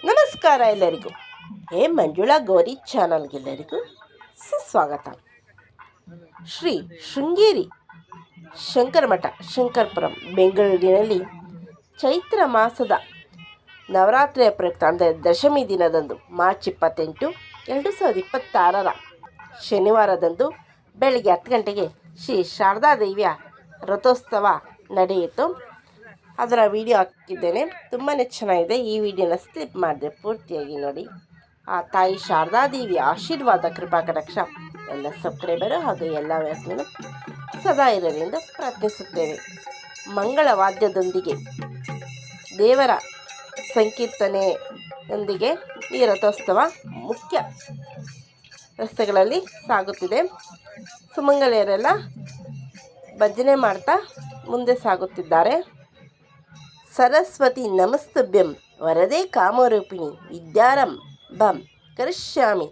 ನಮಸ್ಕಾರ ಎಲ್ಲರಿಗೂ. ಮಂಜುಳಾ ಗೌರಿ ಚಾನಲ್ಗೆಲ್ಲರಿಗೂ ಸುಸ್ವಾಗತ. ಶ್ರೀ ಶೃಂಗೇರಿ ಶಂಕರಮಠ ಶಂಕರಪುರಂ ಬೆಂಗಳೂರಿನಲ್ಲಿ ಚೈತ್ರ ಮಾಸದ ನವರಾತ್ರಿಯ ಪ್ರಯುಕ್ತ ಅಂದರೆ ದಶಮಿ ದಿನದಂದು ಮಾರ್ಚ್ 28, 2026 ಶನಿವಾರದಂದು ಬೆಳಗ್ಗೆ 10 ಗಂಟೆಗೆ ಶ್ರೀ ಶಾರದಾದೇವಿಯ ರಥೋತ್ಸವ ನಡೆಯಿತು. ಅದರ ವಿಡಿಯೋ ಹಾಕಿದ್ದೇನೆ, ತುಂಬಾ ಚೆನ್ನಾಗಿದೆ. ಈ ವಿಡಿಯೋನ ಸ್ಕಿಪ್ ಮಾಡಿದೆ, ಪೂರ್ತಿಯಾಗಿ ನೋಡಿ. ಆ ತಾಯಿ ಶಾರದಾದೇವಿಯ ಆಶೀರ್ವಾದ ಕೃಪಾ ಕಟಾಕ್ಷ ಎಲ್ಲ ಸಬ್ಸ್ಕ್ರೈಬರು ಹಾಗೂ ಎಲ್ಲ ವ್ಯಾಸನೂ ಸದಾ ಇರಲಿ ಎಂದು ಪ್ರಾರ್ಥಿಸುತ್ತೇವೆ. ಮಂಗಳ ವಾದ್ಯದೊಂದಿಗೆ ದೇವರ ಸಂಕೀರ್ತನೆಯೊಂದಿಗೆ ಈ ರಥೋತ್ಸವ ಮುಖ್ಯ ರಸ್ತೆಗಳಲ್ಲಿ ಸಾಗುತ್ತಿದೆ. ಸುಮಂಗಲಿಯರೆಲ್ಲ ಭಜನೆ ಮಾಡ್ತಾ ಮುಂದೆ ಸಾಗುತ್ತಿದ್ದಾರೆ. ಸರಸ್ವತಿ ನಮಸ್ತಭ್ಯಂ ವರದೇ ಕಾಮರೂಪಿಣಿ ವಿದ್ಯಾರಂಭಂ ಕರಿಷ್ಯಾಮಿ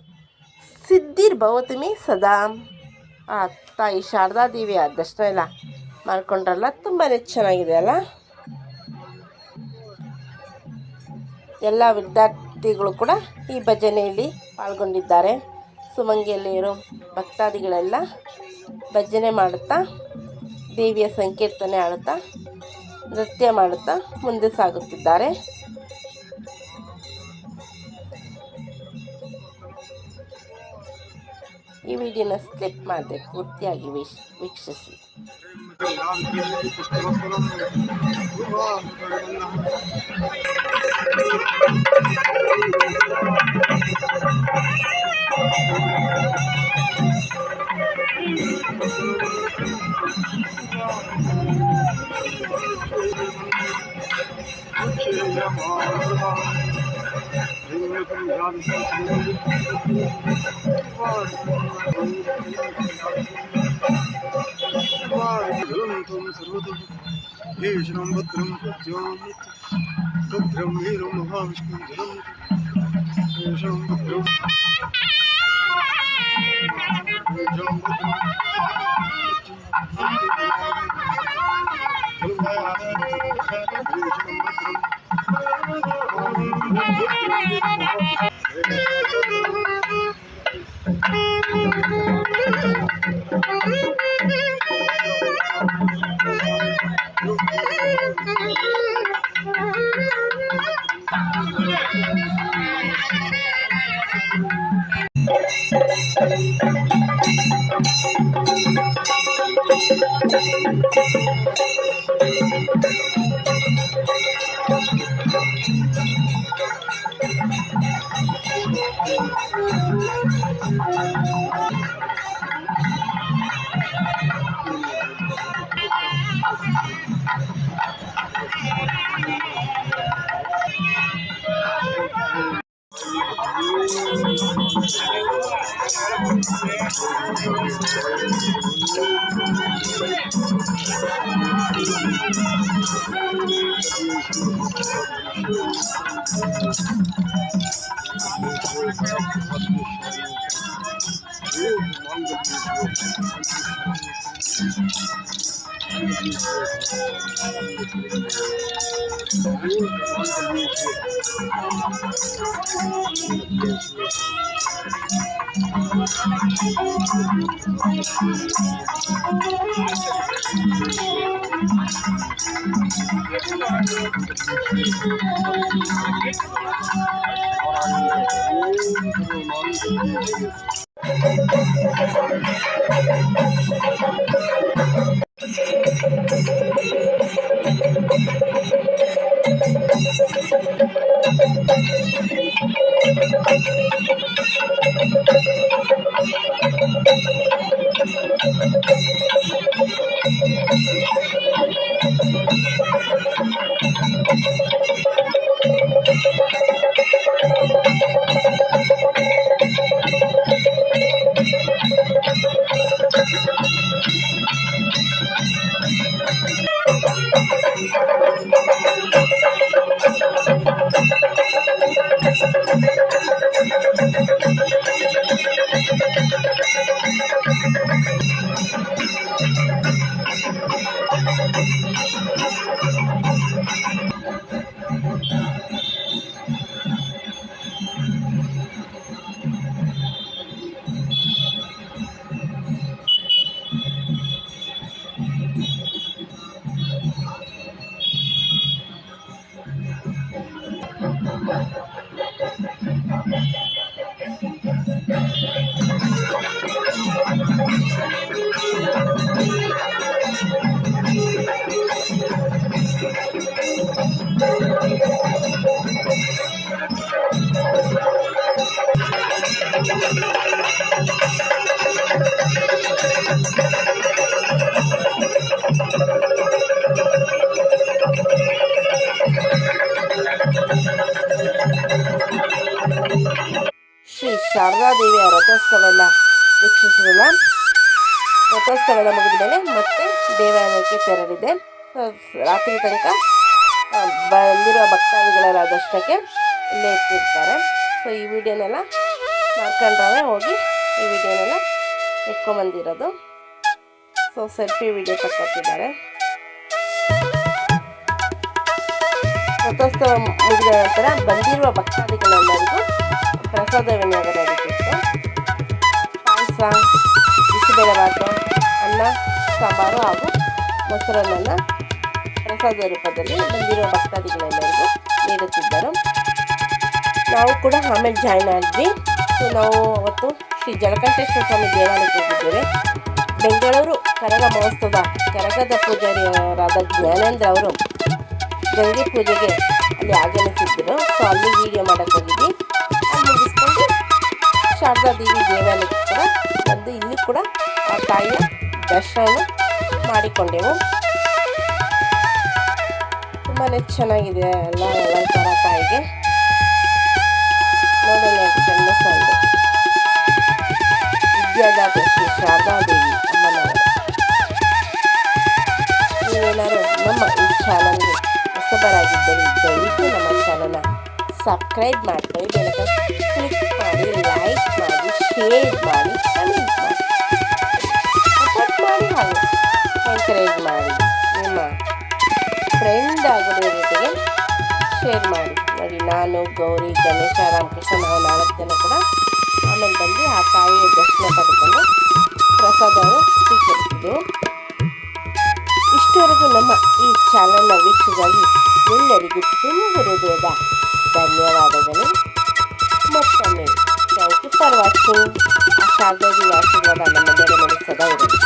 ಸಿದ್ಧಿರ್ಭವತು ಮೇ ಸದಾ. ಆ ತಾಯಿ ಶಾರದಾದೇವಿಯ ದರ್ಶನ ಎಲ್ಲ ಮಾಡಿಕೊಂಡ್ರಲ್ಲ, ತುಂಬಾ ಚೆನ್ನಾಗಿದೆ ಅಲ್ಲ. ಎಲ್ಲ ವಿದ್ಯಾರ್ಥಿಗಳು ಕೂಡ ಈ ಭಜನೆಯಲ್ಲಿ ಪಾಲ್ಗೊಂಡಿದ್ದಾರೆ. ಸುಮಂಗಿಯಲ್ಲಿರೋ ಭಕ್ತಾದಿಗಳೆಲ್ಲ ಭಜನೆ ಮಾಡುತ್ತಾ, ದೇವಿಯ ಸಂಕೀರ್ತನೆ ಆಡುತ್ತಾ, ನೃತ್ಯ ಮಾಡುತ್ತಾ ಮುಂದೆ ಸಾಗುತ್ತಿದ್ದಾರೆ. ಈ ವಿಡಿಯೋನ ಸ್ಕಿಪ್ ಮಾಡದೆ ಪೂರ್ತಿಯಾಗಿ ವೀಕ್ಷಿಸಿ. भद्रं भद्रं वीरं महाविष्णुं जलं भद्रं ಶ್ರೀ ಶಾರದಾದೇವಿಯ ರಥೋತ್ಸವ ಎಲ್ಲ ವೀಕ್ಷಿಸಿದ ರಥೋತ್ಸವ ಎಲ್ಲ ಮುಗಿದ ಮೇಲೆ ಮತ್ತೆ ದೇವಾಲಯಕ್ಕೆ ತೆರಳಿದೆ. ರಾತ್ರಿ ತನಕ ಬಂದಿರುವ ಭಕ್ತಾದಿಗಳೆಲ್ಲ ದರ್ಶನಕ್ಕೆ ಇಲ್ಲೇ ಇಟ್ಟಿರ್ತಾರೆ. ಸೊ ಈ ವಿಡಿಯೋನೆಲ್ಲ ಮಾಡ್ಕೊಂಡ್ರೆ ಹೋಗಿ ಈ ವಿಡಿಯೋನೆಲ್ಲ ಇಟ್ಕೊಂಬಂದಿರೋದು. ಸೊ ಸೆಲ್ಫಿ ವಿಡಿಯೋ ತಕ್ಕೊತಿದ್ದಾರೆ. ರಥೋತ್ಸವ ಮುಗಿದ ನಂತರ ಬಂದಿರುವ ಭಕ್ತಾದಿಗಳೆಲ್ಲರಿಗೂ ಪ್ರಸಾದ ವಿನಿಯೋಗ ನಡೀತಿತ್ತು. ಪಾಯಸ, ಬಿಸಿಬೇಳೆಭಾತು, ಅನ್ನ, ಸಾಂಬಾರು ಹಾಗೂ ಮೊಸರನ್ನನ್ನು ಪ್ರಸಾದ ರೂಪದಲ್ಲಿ ಬಂದಿರುವ ಭಕ್ತಾದಿಗಳೆಲ್ಲರಿಗೂ ನೀಡುತ್ತಿದ್ದರು. ನಾವು ಕೂಡ ಆಮೇಲೆ ಜಾಯ್ನ್ ಆದ್ವಿ. ಸೊ ನಾವು ಅವತ್ತು ಶ್ರೀ ಜಲಕಂಠೇಶ್ವರ ಸ್ವಾಮಿ ದೇವಾಲಯಕ್ಕೆ ಹೋಗಿದ್ದೇವೆ. ಬೆಂಗಳೂರು ಕರಗ ಮಹೋತ್ಸವದ ಕರಗದ ಪೂಜಾರಿಯವರಾದ ಜ್ಞಾನೇಂದ್ರ ಅವರು ಗಂಗೆ ಪೂಜೆಗೆ ಅಲ್ಲಿ ಆಗಮಿಸಿದ್ದರು. ಸೊ ಅಲ್ಲಿ ವಿಡಿಯೋ ಮಾಡೋಕ್ಕೆ ಹೋಗಿದ್ವಿ. ಅಲ್ಲಿ ಮುಗಿಸ್ಕೊಂಡು ಶಾರದಾದೇವಿ ದೇವಾಲಯಕ್ಕೆ ಕೂಡ ಬಂದು ಇಲ್ಲಿ ಕೂಡ ಆ ತಾಯಿಯ ದರ್ಶನ ಮಾಡಿಕೊಂಡೆವು. ತುಂಬಾ ಚೆನ್ನಾಗಿದೆ ಎಲ್ಲ ಅಲಂಕಾರ ತಾಯಿಗೆ. ನೋಡೋಣ ಸಣ್ಣ ಸಣ್ಣ ವಿದ್ಯಾದಾತೆ ಶ್ರೀ ಶಾರದಾದೇವಿ ಅಮ್ಮನವರು. ನೀವೇನಾದ್ರು ನಮ್ಮ ಈ ಚಾನಲ್ಗೆ ಹೊಸಬರಾಗಿದ್ದರೆ ದಯವಿಟ್ಟು ನಮ್ಮ ಚಾನಲ್ನ ಸಬ್ಸ್ಕ್ರೈಬ್ ಮಾಡ್ಕೊಳ್ಳಿ, ಬೆಳಗ್ಗೆ ಕ್ಲಿಕ್ ಮಾಡಿ, ಲೈಕ್ ಮಾಡಿ, ಶೇರ್ ಮಾಡಿ, ಕಮೆಂಟ್ ಮಾಡಿ, ಸಪೋರ್ಟ್ ಮಾಡಿ ಹಾಗೂ ಎನ್ಕರೇಜ್ ಮಾಡಿ. ನಿಮ್ಮ ಫ್ರೆಂಡ್ ಆಗೋದ್ರ ಜೊತೆಗೆ ಶೇರ್ ಮಾಡಿ. ನೋಡಿ, ನಾನು ಗೌರಿ, ಗಣೇಶ, ರಾಮಕೃಷ್ಣ ನಾವು 4 ಜನ ಕೂಡ ಆಮೇಲೆ ಬಂದು ಆ ತಾಯಿಯ ದರ್ಶನ ಪಡೆದುಕೊಂಡು ಪ್ರಸಾದವನ್ನು ಸ್ವೀಕರಿಸಿದೆವು. ಇಷ್ಟವರೆಗೂ ನಮ್ಮ ಈ ಚಾನಲ್ನ ವೀಕ್ಷಿಗಾಗಿ ಎಲ್ಲರಿಗೂ ತುಂಬ ಹೃದಯದ ಧನ್ಯವಾದಗಳು. ಮತ್ತೊಮ್ಮೆ ಥ್ಯಾಂಕ್ ಯು ಫಾರ್ ವಾಚಿಂಗ್. ಆ ಶಾರದಾದೇವಿ ಆಶೀರ್ವಾದ ನಮ್ಮ ಮೇಲೆ ಸದಾ ಇರಲಿ.